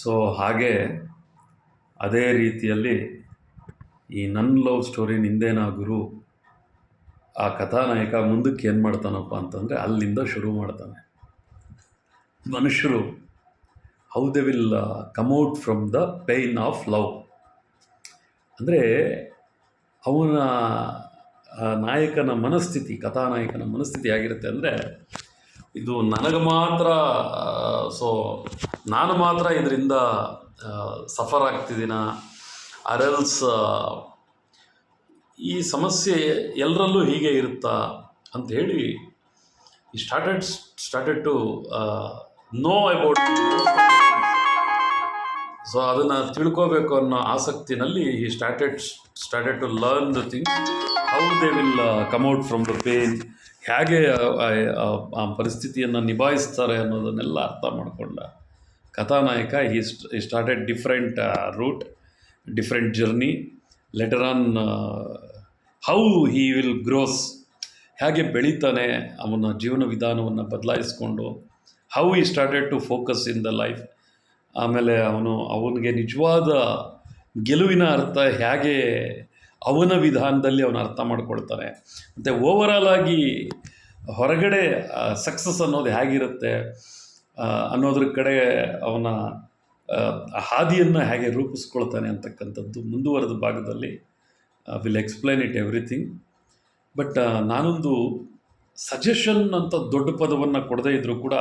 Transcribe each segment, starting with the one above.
So ಹಾಗೆ ಅದೇ ರೀತಿಯಲ್ಲಿ ಈ ನನ್ನ ಲವ್ ಸ್ಟೋರಿ ನಿಂದೇನಾ ಗುರು, ಆ ಕಥಾನಾಯಕ ಮುಂದಕ್ಕೆ ಏನು ಮಾಡ್ತಾನಪ್ಪ ಅಂತಂದರೆ ಅಲ್ಲಿಂದ ಶುರು ಮಾಡ್ತಾನೆ. ಮನುಷ್ಯರು how they will come out from the pain of love. ಅಂದರೆ ಅವನ ನಾಯಕನ ಮನಸ್ಥಿತಿ, ಕಥಾನಾಯಕನ ಮನಸ್ಥಿತಿ ಆಗಿರುತ್ತೆ ಅಂದರೆ, ಇದು ನನಗೆ ಮಾತ್ರ, ಸೊ ನಾನು ಮಾತ್ರ ಇದರಿಂದ ಸಫರ್ ಆಗ್ತಿದ್ದೀನ, ಅರೆಲ್ಸ್ ಈ ಸಮಸ್ಯೆ ಎಲ್ಲರಲ್ಲೂ ಹೀಗೆ ಇರುತ್ತಾ ಅಂತ ಹೇಳಿ he started to know about. So ಅದನ್ನು ತಿಳ್ಕೋಬೇಕು ಅನ್ನೋ ಆಸಕ್ತಿನಲ್ಲಿ he started to learn the things, how they will come out from the pain, ಹೇಗೆ ಆ ಪರಿಸ್ಥಿತಿಯನ್ನು ನಿಭಾಯಿಸ್ತಾರೆ ಅನ್ನೋದನ್ನೆಲ್ಲ ಅರ್ಥ ಮಾಡಿಕೊಂಡ ಕಥಾನಾಯಕ he started different route, different journey. Later on how he will grows, ಹೇಗೆ ಬೆಳೀತಾನೆ, ಅವನ ಜೀವನ ವಿಧಾನವನ್ನು ಬದಲಾಯಿಸ್ಕೊಂಡು, how he started to focus in the life. ಆಮೇಲೆ ಅವನಿಗೆ ನಿಜವಾದ ಗೆಲುವಿನ ಅರ್ಥ ಹೇಗೆ ಅವನ ವಿಧಾನದಲ್ಲಿ ಅವನು ಅರ್ಥ ಮಾಡ್ಕೊಳ್ತಾನೆ, ಮತ್ತು ಓವರಾಲ್ ಆಗಿ ಹೊರಗಡೆ ಸಕ್ಸಸ್ ಅನ್ನೋದು ಹೇಗಿರುತ್ತೆ ಅನ್ನೋದ್ರ ಕಡೆ ಅವನ ಹಾದಿಯನ್ನು ಹೇಗೆ ರೂಪಿಸ್ಕೊಳ್ತಾನೆ ಅಂತಕ್ಕಂಥದ್ದು ಮುಂದುವರೆದ ಭಾಗದಲ್ಲಿ will explain it everything. But ನಾನೊಂದು ಸಜೆಷನ್ ಅಂತ ದೊಡ್ಡ ಪದವನ್ನು ಕೊಡದೇ ಇದ್ದರೂ ಕೂಡ,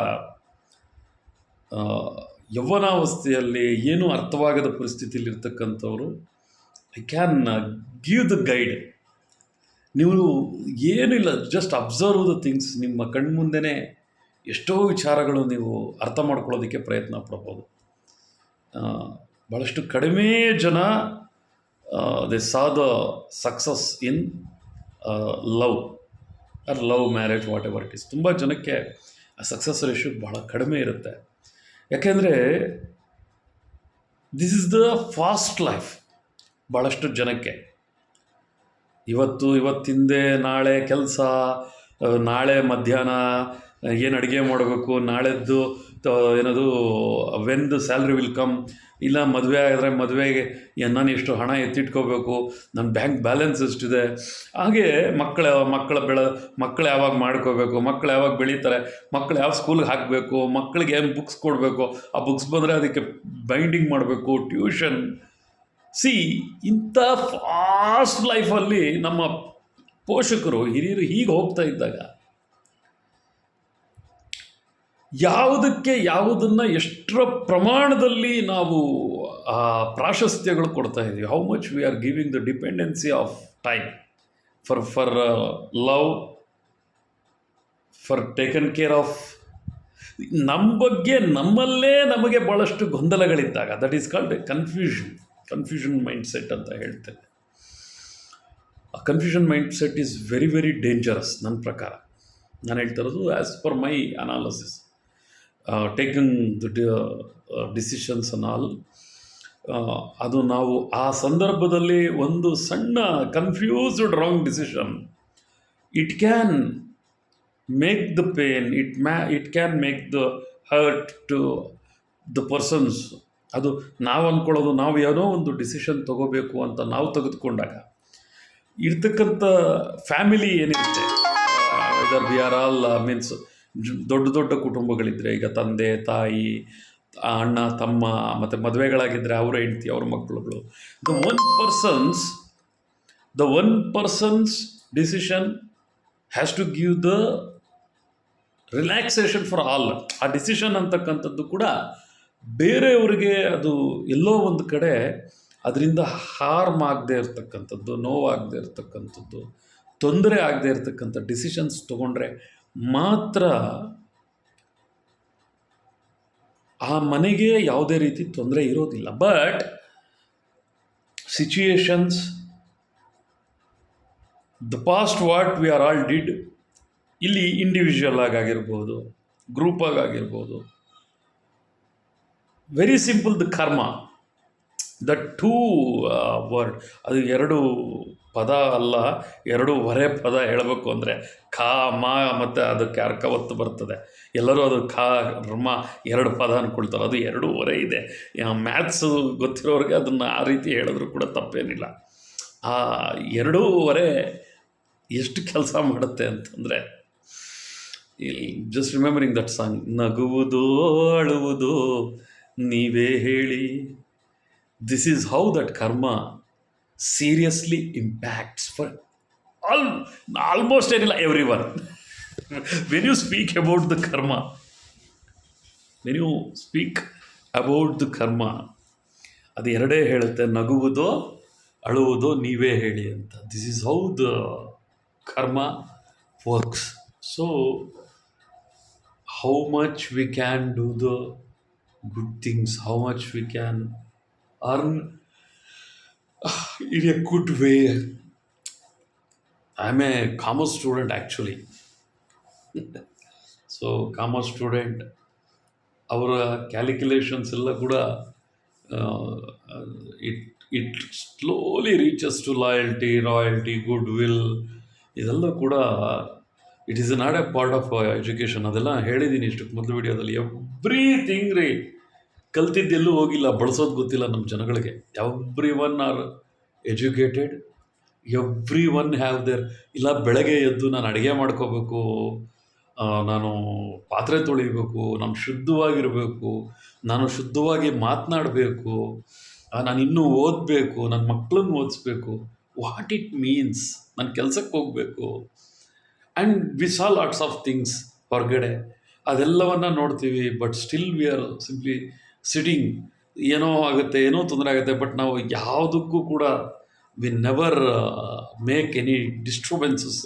ಯೌವನಾವಸ್ಥೆಯಲ್ಲಿ ಏನೂ ಅರ್ಥವಾಗದ ಪರಿಸ್ಥಿತಿಯಲ್ಲಿರ್ತಕ್ಕಂಥವ್ರು, I can give the guide. ನೀವು ಏನಿಲ್ಲ, ಜಸ್ಟ್ ಅಬ್ಸರ್ವ್ ದ ಥಿಂಗ್ಸ್. ನಿಮ್ಮ ಕಣ್ಮುಂದೆನೇ ಎಷ್ಟೋ ವಿಚಾರಗಳು ನೀವು ಅರ್ಥ ಮಾಡ್ಕೊಳ್ಳೋದಕ್ಕೆ ಪ್ರಯತ್ನ ಪಡ್ಬೋದು. ಭಾಳಷ್ಟು ಕಡಿಮೆ ಜನ they saw the success in love or love marriage, whatever it is. ತುಂಬ ಜನಕ್ಕೆ ಆ ಸಕ್ಸಸ್ ರೇಷಿಯೋ ಭಾಳ ಕಡಿಮೆ ಇರುತ್ತೆ. ಯಾಕೆಂದರೆ this is the fast life. ಭಾಳಷ್ಟು ಜನಕ್ಕೆ ಇವತ್ತಿಂದೆ ನಾಳೆ ಕೆಲಸ, ನಾಳೆ ಮಧ್ಯಾಹ್ನ ಏನು ಅಡುಗೆ ಮಾಡಬೇಕು, ನಾಳೆದ್ದು ಏನದು when the salary will come, ಇಲ್ಲ ಮದುವೆ ಆಗಿದ್ರೆ ಮದುವೆಗೆ ನಾನು ಎಷ್ಟು ಹಣ ಎತ್ತಿಟ್ಕೋಬೇಕು, ನನ್ನ ಬ್ಯಾಂಕ್ ಬ್ಯಾಲೆನ್ಸ್ ಎಷ್ಟಿದೆ, ಹಾಗೆ ಮಕ್ಕಳು ಯಾವಾಗ ಮಾಡ್ಕೋಬೇಕು, ಮಕ್ಕಳು ಯಾವಾಗ ಬೆಳೀತಾರೆ, ಮಕ್ಕಳು ಯಾವ ಸ್ಕೂಲ್ಗೆ ಹಾಕಬೇಕು, ಮಕ್ಕಳಿಗೆ ಏನು ಬುಕ್ಸ್ ಕೊಡಬೇಕು, ಆ ಬುಕ್ಸ್ ಬಂದರೆ ಅದಕ್ಕೆ ಬೈಂಡಿಂಗ್ ಮಾಡಬೇಕು, ಟ್ಯೂಷನ್. ಇಂಥ ಫಾಸ್ಟ್ ಲೈಫಲ್ಲಿ ನಮ್ಮ ಪೋಷಕರು, ಹಿರಿಯರು ಹೀಗೆ ಹೋಗ್ತಾ ಇದ್ದಾಗ ಯಾವುದನ್ನು ಎಷ್ಟರ ಪ್ರಮಾಣದಲ್ಲಿ ನಾವು ಪ್ರಾಶಸ್ತ್ಯಗಳು ಕೊಡ್ತಾ ಇದ್ದೀವಿ, how much we are giving the dependency of time for love, for taken care of. ನಮ್ಮ ಬಗ್ಗೆ ನಮ್ಮಲ್ಲೇ ನಮಗೆ ಭಾಳಷ್ಟು ಗೊಂದಲಗಳಿದ್ದಾಗ, that is called confusion mindset ಅಂತ ಹೇಳ್ತೇನೆ. ಆ confusion mindset is very very dangerous. ನನ್ನ ಪ್ರಕಾರ ನಾನು ಹೇಳ್ತಾ ಇರೋದು as per my analysis, taking the decisions on all. ಅದು ನಾವು ಆ ಸಂದರ್ಭದಲ್ಲಿ ಒಂದು ಸಣ್ಣ confused wrong decision, it can make the pain, it can make the hurt to the persons. ಅದು ನಾವು ಅಂದ್ಕೊಳ್ಳೋದು, ನಾವು ಏನೋ ಒಂದು ಡಿಸಿಷನ್ ತೊಗೋಬೇಕು ಅಂತ ನಾವು ತೆಗೆದುಕೊಂಡಾಗ ಇರ್ತಕ್ಕಂಥ ಫ್ಯಾಮಿಲಿ ಏನಿರುತ್ತೆ, ಇದರ್ ವಿ ಆರ್ ಆಲ್ ಮೀನ್ಸ್ ದೊಡ್ಡ ಕುಟುಂಬಗಳಿದ್ದರೆ, ಈಗ ತಂದೆ ತಾಯಿ, ಅಣ್ಣ ತಮ್ಮ, ಮತ್ತು ಮದುವೆಗಳಾಗಿದ್ದರೆ ಅವರ ಹೆಂಡತಿ, ಅವ್ರ ಮಕ್ಕಳುಗಳು, the one persons decision has to give the relaxation for all. ಆ ಡಿಸಿಷನ್ ಅಂತಕ್ಕಂಥದ್ದು ಕೂಡ ಬೇರೆಯವರಿಗೆ ಅದು ಎಲ್ಲೋ ಒಂದು ಕಡೆ ಅದರಿಂದ ಹಾರ್ಮ್ ಆಗದೆ ಇರತಕ್ಕಂಥದ್ದು, ನೋವಾಗದೆ ಇರತಕ್ಕಂಥದ್ದು, ತೊಂದರೆ ಆಗದೆ ಇರತಕ್ಕಂಥ ಡಿಸಿಷನ್ಸ್ ತೊಗೊಂಡ್ರೆ ಮಾತ್ರ ಆ ಮನೆಗೆ ಯಾವುದೇ ರೀತಿ ತೊಂದರೆ ಇರೋದಿಲ್ಲ. But situations, the past what we are all did, ಇಲ್ಲಿ ಇಂಡಿವಿಜುವಲ್ ಆಗಿರ್ಬೋದು, ಗ್ರೂಪ್ ಆಗಿರ್ಬೋದು, ವೆರಿ ಸಿಂಪಲ್, ದ ಕರ್ಮ, ದ ಟೂ ವರ್ಡ್, ಅದು ಎರಡು ಪದ ಅಲ್ಲ, ಎರಡೂವರೆ ಪದ ಹೇಳಬೇಕು ಅಂದರೆ ಖ ಮ ಮತ್ತು ಅದಕ್ಕೆ ಅರ್ಕವತ್ತು ಬರ್ತದೆ. ಎಲ್ಲರೂ ಅದು ಖ ಮ 2 ಪದ ಅಂದ್ಕೊಳ್ತಾರೆ, ಅದು ಎರಡೂವರೆ ಇದೆ. ಮ್ಯಾಥ್ಸು ಗೊತ್ತಿರೋರಿಗೆ ಅದನ್ನು ಆ ರೀತಿ ಹೇಳಿದ್ರು ಕೂಡ ತಪ್ಪೇನಿಲ್ಲ. ಆ ಎರಡೂವರೆ ಎಷ್ಟು ಕೆಲಸ ಮಾಡುತ್ತೆ ಅಂತಂದರೆ, ಜಸ್ಟ್ ರಿಮೆಂಬರಿಂಗ್ ದಟ್ ಸಾಂಗ್, ನಗುವುದೋ ಅಳುವುದೋ ನೀವೇ ಹೇಳಿ, ದಿಸ್ ಈಸ್ ಹೌ ದಟ್ ಕರ್ಮ seriously impacts for almost ಏನಿಲ್ಲ everyone. when you speak about the karma, when you speak about the karma, ಅದು ಎರಡೇ ಹೇಳುತ್ತೆ, ನಗುವುದೋ ಅಳುವುದೋ ನೀವೇ ಹೇಳಿ ಅಂತ. ದಿಸ್ ಈಸ್ ಹೌ ದ ಕರ್ಮ works. So how much we can do the good things, how much we can earn in a good way. I am a commerce student actually. So commerce student, ಅವರ calculations ಎಲ್ಲ ಕೂಡ it slowly reaches to royalty, goodwill, ಇದೆಲ್ಲ ಕೂಡ it is not a part of education. ಅದೆಲ್ಲ ಹೇಳಿದ್ದೀನಿ ಇಷ್ಟಕ್ಕೆ ಮೊದಲು ವಿಡಿಯೋದಲ್ಲಿ. ಎವ್ರಿಥಿಂಗ್ ರೀ, ಕಲ್ತಿದ್ದೆಲ್ಲೂ ಹೋಗಿಲ್ಲ, ಬಳಸೋದು ಗೊತ್ತಿಲ್ಲ ನಮ್ಮ ಜನಗಳಿಗೆ. Every one are educated, every one have their. ಇಲ್ಲ ಬೆಳಗ್ಗೆ ಎದ್ದು ನಾನು ಅಡುಗೆ ಮಾಡ್ಕೋಬೇಕು, ನಾನು ಪಾತ್ರೆ ತೊಳಿಬೇಕು, ನಾನು ಶುದ್ಧವಾಗಿರಬೇಕು, ನಾನು ಶುದ್ಧವಾಗಿ ಮಾತನಾಡಬೇಕು, ನಾನು ಇನ್ನೂ ಓದಬೇಕು, ನನ್ನ ಮಕ್ಕಳನ್ನ ಓದಿಸ್ಬೇಕು, ವಾಟ್ ಇಟ್ ಮೀನ್ಸ್, ನಾನು ಕೆಲಸಕ್ಕೆ ಹೋಗಬೇಕು. And we saw lots of things ಹೊರಗಡೆ, ಅದೆಲ್ಲವನ್ನು ನೋಡ್ತೀವಿ. But still we are simply sitting. ಏನೋ ಆಗುತ್ತೆ, ಏನೋ ತೊಂದರೆ ಆಗುತ್ತೆ, ಬಟ್ ನಾವು ಯಾವುದಕ್ಕೂ ಕೂಡ we never make any disturbances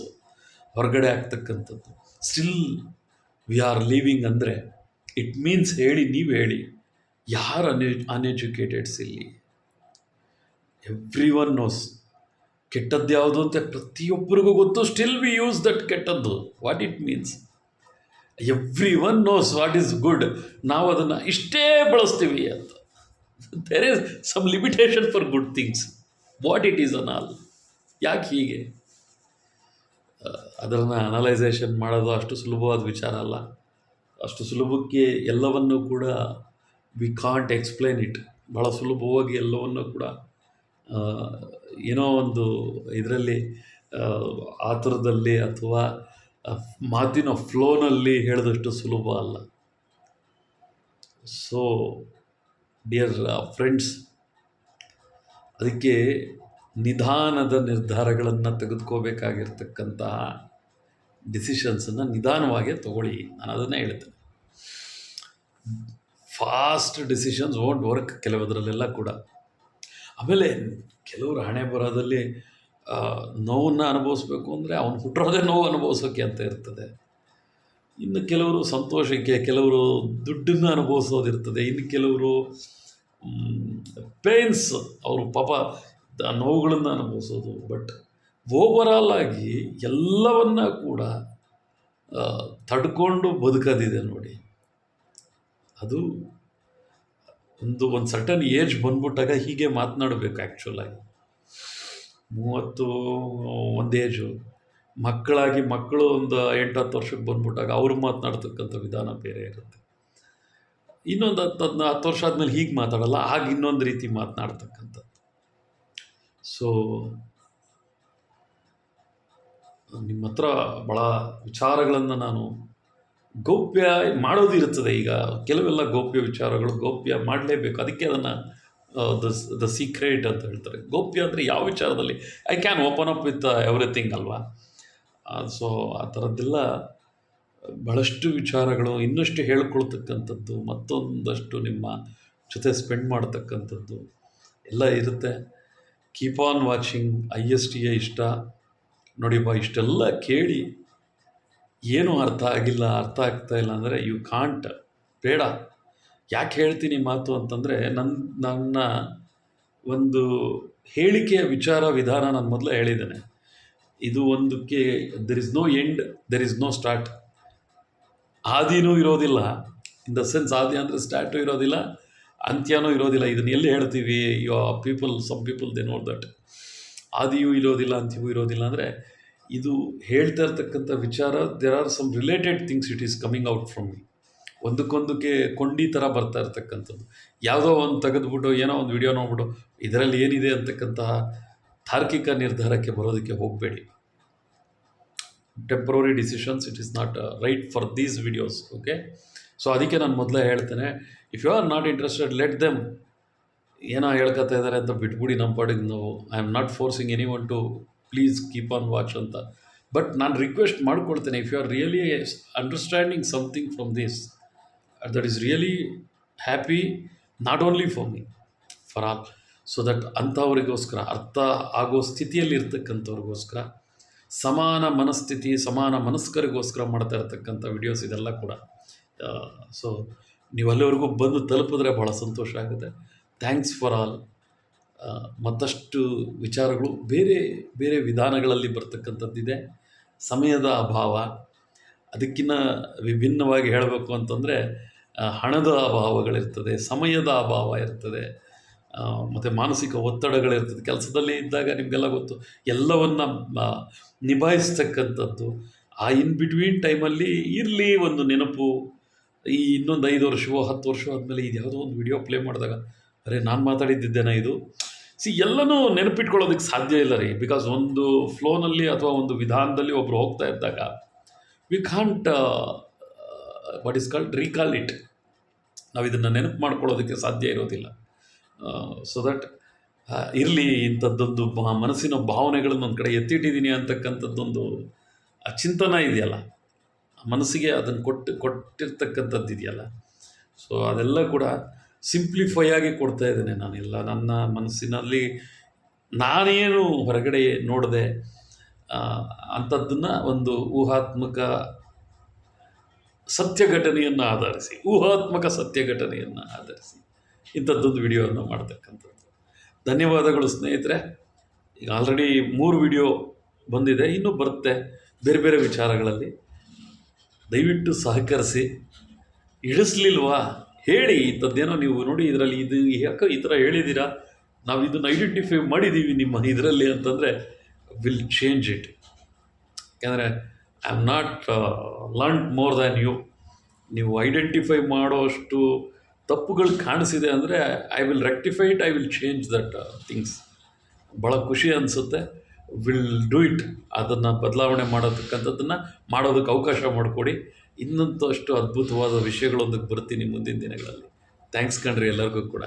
ಹೊರಗಡೆ ಆಗ್ತಕ್ಕಂಥದ್ದು. ಸ್ಟಿಲ್ ವಿ ಆರ್ ಲಿವಿಂಗ್ ಅಂದರೆ ಇಟ್ ಮೀನ್ಸ್, ಹೇಳಿ ನೀವು ಹೇಳಿ, ಯಾರು ಅನ್ಎಜುಕೇಟೆಡ್ಸ್ ಇಲ್ಲಿ? ಎವ್ರಿ ಒನ್ ನೋಸ್ ಕೆಟ್ಟದ್ದು ಯಾವುದು ಅಂತ ಪ್ರತಿಯೊಬ್ಬರಿಗೂ ಗೊತ್ತು. ಸ್ಟಿಲ್ ವಿ ಯೂಸ್ ದಟ್ ಕೆಟ್ಟದ್ದು. What it means, everyone knows what is good. ನಾವು ಅದನ್ನು ಇಷ್ಟೇ ಬಳಸ್ತೀವಿ ಅಂತ. There is some limitation for good things. What it is on all, ಯಾಕೆ ಹೀಗೆ? ಅದನ್ನು ಅನಲೈಸೇಷನ್ ಮಾಡೋದು ಅಷ್ಟು ಸುಲಭವಾದ ವಿಚಾರ ಅಲ್ಲ. ಅಷ್ಟು ಸುಲಭಕ್ಕೆ ಎಲ್ಲವನ್ನೂ ಕೂಡ ವಿ ಕಾಂಟ್ ಎಕ್ಸ್ಪ್ಲೇನ್ ಇಟ್. ಭಾಳ ಸುಲಭವಾಗಿ ಎಲ್ಲವನ್ನೂ ಕೂಡ ಏನೋ ಒಂದು ಇದರಲ್ಲಿ ಆತುರದಲ್ಲಿ ಅಥವಾ ಮಾತಿನ ಫ್ಲೋನಲ್ಲಿ ಹೇಳಿದಷ್ಟು ಸುಲಭ ಅಲ್ಲ. ಸೊ ಡಿಯರ್ ಫ್ರೆಂಡ್ಸ್, ಅದಕ್ಕೆ ನಿಧಾನದ ನಿರ್ಧಾರಗಳನ್ನು ತೆಗೆದುಕೋಬೇಕಾಗಿರ್ತಕ್ಕಂತಹ ಡಿಸಿಷನ್ಸನ್ನು ನಿಧಾನವಾಗಿ ತಗೊಳ್ಳಿ. ನಾನು ಅದನ್ನೇ ಹೇಳ್ತೇನೆ. ಫಾಸ್ಟ್ ಡಿಸಿಷನ್ಸ್ ವೋಂಟ್ ವರ್ಕ್ ಕೆಲವದರಲ್ಲೆಲ್ಲ ಕೂಡ. ಆಮೇಲೆ ಕೆಲವರು ಹಣೆ ಬರೋದಲ್ಲಿ ನೋವನ್ನು ಅನುಭವಿಸ್ಬೇಕು ಅಂದರೆ ಅವನು ಹುಟ್ಟಿರೋದೇ ನೋವು ಅನುಭವಿಸೋಕ್ಕೆ ಅಂತ ಇರ್ತದೆ. ಇನ್ನು ಕೆಲವರು ಸಂತೋಷಕ್ಕೆ, ಕೆಲವರು ದುಡ್ಡನ್ನು ಅನುಭವಿಸೋದಿರ್ತದೆ, ಇನ್ನು ಕೆಲವರು ಪೇನ್ಸ್, ಅವರು ಪಾಪ ನೋವುಗಳನ್ನು ಅನುಭವಿಸೋದು. ಬಟ್ ಓವರಾಲ್ ಆಗಿ ಎಲ್ಲವನ್ನ ಕೂಡ ತಡ್ಕೊಂಡು ಬದುಕೋದಿದೆ ನೋಡಿ. ಅದು ಒಂದು ಸರ್ಟನ್ ಏಜ್ ಬಂದ್ಬಿಟ್ಟಾಗ ಹೀಗೆ ಮಾತನಾಡಬೇಕು. ಆ್ಯಕ್ಚುಲಾಗಿ 30 ಒಂದು ಏಜು, ಮಕ್ಕಳು ಒಂದು 8-10 ವರ್ಷಕ್ಕೆ ಬಂದ್ಬಿಟ್ಟಾಗ ಅವರು ಮಾತನಾಡ್ತಕ್ಕಂಥ ವಿಧಾನ ಬೇರೆ ಇರುತ್ತೆ. ಇನ್ನೊಂದು 10 ವರ್ಷ ಆದಮೇಲೆ ಹೀಗೆ ಮಾತಾಡಲ್ಲ, ಆಗ ಇನ್ನೊಂದು ರೀತಿ ಮಾತನಾಡ್ತಕ್ಕಂಥದ್ದು. ಸೊ ನಿಮ್ಮ ಹತ್ರ ಭಾಳ ವಿಚಾರಗಳನ್ನು ನಾನು ಗೌಪ್ಯ ಮಾಡೋದಿರ್ತದೆ. ಈಗ ಕೆಲವೆಲ್ಲ ಗೌಪ್ಯ ವಿಚಾರಗಳು ಗೌಪ್ಯ ಮಾಡಲೇಬೇಕು. ಅದಕ್ಕೆ ಅದನ್ನು ದ ಸೀಕ್ರೆಟ್ ಅಂತ ಹೇಳ್ತಾರೆ. ಗೌಪ್ಯ ಅಂದರೆ ಯಾವ ವಿಚಾರದಲ್ಲಿ I can open up with everything ಅಲ್ವಾ. ಸೊ ಆ ಥರದ್ದೆಲ್ಲ ಭಾಳಷ್ಟು ವಿಚಾರಗಳು ಇನ್ನಷ್ಟು ಹೇಳ್ಕೊಳ್ತಕ್ಕಂಥದ್ದು, ಮತ್ತೊಂದಷ್ಟು ನಿಮ್ಮ ಜೊತೆ ಸ್ಪೆಂಡ್ ಮಾಡ್ತಕ್ಕಂಥದ್ದು ಎಲ್ಲ ಇರುತ್ತೆ. Keep on watching. ISTA ಇಷ್ಟ ನೋಡಿಪ್ಪ, ಇಷ್ಟೆಲ್ಲ ಕೇಳಿ ಏನೂ ಅರ್ಥ ಅರ್ಥ ಆಗ್ತಾ ಇಲ್ಲ ಅಂದರೆ ಯು ಕಾಂಟ್, ಬೇಡ. ಯಾಕೆ ಹೇಳ್ತೀನಿ ಮಾತು ಅಂತಂದರೆ, ನನ್ನ ಒಂದು ಹೇಳಿಕೆಯ ವಿಚಾರ ವಿಧಾನ ನಾನು ಮೊದಲೇ ಹೇಳಿದ್ದೇನೆ. ಇದು ಒಂದಕ್ಕೆ there is no end, there is no start. ಆದಿನೂ ಇರೋದಿಲ್ಲ, ಇನ್ ದ ಸೆನ್ಸ್ ಆದಿ ಅಂದರೆ ಸ್ಟಾರ್ಟು ಇರೋದಿಲ್ಲ, ಅಂತ್ಯನೂ ಇರೋದಿಲ್ಲ. ಇದನ್ನು ಎಲ್ಲಿ ಹೇಳ್ತೀವಿ? Some people they know that. ಆದಿಯೂ ಇರೋದಿಲ್ಲ ಅಂತ್ಯವೂ ಇರೋದಿಲ್ಲ ಅಂದರೆ ಇದು ಹೇಳ್ತಾ ಇರ್ತಕ್ಕಂಥ ವಿಚಾರ there are some related things it is coming out from me. ಒಂದಕ್ಕೊಂದಕ್ಕೆ ಕೊಂಡಿ ಥರ ಬರ್ತಾ ಇರ್ತಕ್ಕಂಥದ್ದು. ಯಾವುದೋ ಒಂದು ತೆಗೆದುಬಿಟ್ಟು ಏನೋ ಒಂದು ವಿಡಿಯೋ ನೋಡ್ಬಿಟ್ಟು ಇದರಲ್ಲಿ ಏನಿದೆ ಅಂತಕ್ಕಂತಹ ತಾರ್ಕಿಕ ನಿರ್ಧಾರಕ್ಕೆ ಬರೋದಕ್ಕೆ ಹೋಗಬೇಡಿ. Temporary decisions it is not right for these videos. Okay, so ಅದಕ್ಕೆ ನಾನು ಮೊದಲೇ ಹೇಳ್ತೇನೆ, if you are not interested let them. ಏನೋ ಹೇಳ್ಕೊತಾ ಇದ್ದಾರೆ ಅಂತ ಬಿಟ್ಬಿಡಿ ನಮ್ಮ ಪಾಡಿಗೆ ನಾವು. I am not forcing anyone to please keep on watch ಅಂತ. ಬಟ್ ನಾನು ರಿಕ್ವೆಸ್ಟ್ ಮಾಡ್ಕೊಳ್ತೇನೆ, if you are really understanding something from this that is really happy, not only for me, for all. So that ಅಂಥವ್ರಿಗೋಸ್ಕರ, ಅರ್ಥ ಆಗೋ ಸ್ಥಿತಿಯಲ್ಲಿ ಇರ್ತಕ್ಕಂಥವ್ರಿಗೋಸ್ಕರ, ಸಮಾನ ಮನಸ್ಥಿತಿ ಸಮಾನ ಮನಸ್ಕರಿಗೋಸ್ಕರ ಮಾಡ್ತಾ ಇರ್ತಕ್ಕಂಥ ವಿಡಿಯೋಸ್ ಇದೆಲ್ಲ ಕೂಡ. ಸೊ ನೀವು ಅಲ್ಲಿವರೆಗೂ ಬಂದು ತಲುಪಿದ್ರೆ ಭಾಳ ಸಂತೋಷ ಆಗುತ್ತೆ. Thanks for all. ಮತ್ತಷ್ಟು ವಿಚಾರಗಳು ಬೇರೆ ಬೇರೆ ವಿಧಾನಗಳಲ್ಲಿ ಬರ್ತಕ್ಕಂಥದ್ದಿದೆ. ಸಮಯದ ಅಭಾವ, ಅದಕ್ಕಿಂತ ವಿಭಿನ್ನವಾಗಿ ಹೇಳಬೇಕು ಅಂತಂದರೆ ಹಣದ ಅಭಾವಗಳಿರ್ತದೆ, ಸಮಯದ ಅಭಾವ ಇರ್ತದೆ, ಮತ್ತು ಮಾನಸಿಕ ಒತ್ತಡಗಳಿರ್ತದೆ. ಕೆಲಸದಲ್ಲಿ ಇದ್ದಾಗ ನಿಮಗೆಲ್ಲ ಗೊತ್ತು, ಎಲ್ಲವನ್ನು ನಿಭಾಯಿಸ್ತಕ್ಕಂಥದ್ದು. ಆ ಇನ್ ಬಿಟ್ವೀನ್ ಟೈಮಲ್ಲಿ ಇರಲಿ ಒಂದು ನೆನಪು. ಈ ಇನ್ನೊಂದು 5 ವರ್ಷವೋ 10 ವರ್ಷ ಆದಮೇಲೆ ಇದು ಯಾವುದೋ ಒಂದು ವಿಡಿಯೋ ಪ್ಲೇ ಮಾಡಿದಾಗ ಅರೆ ನಾನು ಮಾತಾಡಿದ್ದೇನಾ ಇದು. ಎಲ್ಲನೂ ನೆನಪಿಟ್ಕೊಳ್ಳೋದಕ್ಕೆ ಸಾಧ್ಯ ಇಲ್ಲ ರೀ. ಬಿಕಾಸ್ ಒಂದು ಫ್ಲೋನಲ್ಲಿ ಅಥವಾ ಒಂದು ವಿಧಾನದಲ್ಲಿ ಒಬ್ಬರು ಹೋಗ್ತಾ ಇದ್ದಾಗ we can't what is called recall it. ನಾವು ಇದನ್ನು ನೆನಪು ಮಾಡ್ಕೊಳ್ಳೋದಕ್ಕೆ ಸಾಧ್ಯ ಇರೋದಿಲ್ಲ. ಸೊ ದಟ್ ಇರಲಿ, ಇಂಥದ್ದೊಂದು ಮನಸ್ಸಿನ ಭಾವನೆಗಳನ್ನು ಒಂದು ಕಡೆ ಎತ್ತಿಟ್ಟಿದ್ದೀನಿ ಅಂತಕ್ಕಂಥದ್ದೊಂದು ಆ ಚಿಂತನ ಇದೆಯಲ್ಲ, ಮನಸ್ಸಿಗೆ ಅದನ್ನು ಕೊಟ್ಟಿರ್ತಕ್ಕಂಥದ್ದು ಇದೆಯಲ್ಲ, ಸೊ ಅದೆಲ್ಲ ಕೂಡ ಸಿಂಪ್ಲಿಫೈ ಆಗಿ ಕೊಡ್ತಾ ಇದ್ದೇನೆ ನಾನೆಲ್ಲ. ನನ್ನ ಮನಸ್ಸಿನಲ್ಲಿ ನಾನೇನು ಹೊರಗಡೆ ನೋಡಿದೆ ಅಂಥದ್ದನ್ನು ಒಂದು ಊಹಾತ್ಮಕ ಸತ್ಯ ಘಟನೆಯನ್ನು ಆಧರಿಸಿ, ಊಹಾತ್ಮಕ ಸತ್ಯ ಘಟನೆಯನ್ನು ಆಧರಿಸಿ ಇಂಥದ್ದೊಂದು ವಿಡಿಯೋವನ್ನು ಮಾಡ್ತಕ್ಕಂಥದ್ದು. ಧನ್ಯವಾದಗಳು ಸ್ನೇಹಿತರೆ. ಈಗ ಆಲ್ರೆಡಿ 3 ವಿಡಿಯೋ ಬಂದಿದೆ, ಇನ್ನೂ ಬರುತ್ತೆ ಬೇರೆ ಬೇರೆ ವಿಚಾರಗಳಲ್ಲಿ. ದಯವಿಟ್ಟು ಸಹಕರಿಸಿ. ಇಳಿಸ್ಲಿಲ್ವಾ ಹೇಳಿ, ಇಂಥದ್ದೇನೋ ನೀವು ನೋಡಿ ಇದರಲ್ಲಿ ಇದು ಯಾಕೆ ಈ ಥರ ಹೇಳಿದ್ದೀರಾ, ನಾವು ಇದನ್ನು ಐಡೆಂಟಿಫೈ ಮಾಡಿದ್ದೀವಿ ನಿಮ್ಮ ಇದರಲ್ಲಿ ಅಂತಂದರೆ ವಿಲ್ ಚೇಂಜ್ ಇಟ್. ಯಾಕೆಂದರೆ I am not learned more than you. ನೀವು ಐಡೆಂಟಿಫೈ ಮಾಡೋಷ್ಟು ತಪ್ಪುಗಳು ಕಾಣಿಸಿದೆ ಅಂದರೆ I will rectify it, I will change that things. ಭಾಳ ಖುಷಿ ಅನಿಸುತ್ತೆ. Will do it. ಅದನ್ನು ಬದಲಾವಣೆ ಮಾಡೋದಕ್ಕಂಥದ್ದನ್ನು ಮಾಡೋದಕ್ಕೆ ಅವಕಾಶ ಮಾಡಿಕೊಡಿ. ಇನ್ನಂತೂ ಅಷ್ಟು ಅದ್ಭುತವಾದ ವಿಷಯಗಳೊಂದಕ್ಕೆ ಬರ್ತೀನಿ ಮುಂದಿನ ದಿನಗಳಲ್ಲಿ. ಥ್ಯಾಂಕ್ಸ್ ಕಣ್ರಿ ಎಲ್ಲರಿಗೂ ಕೂಡ.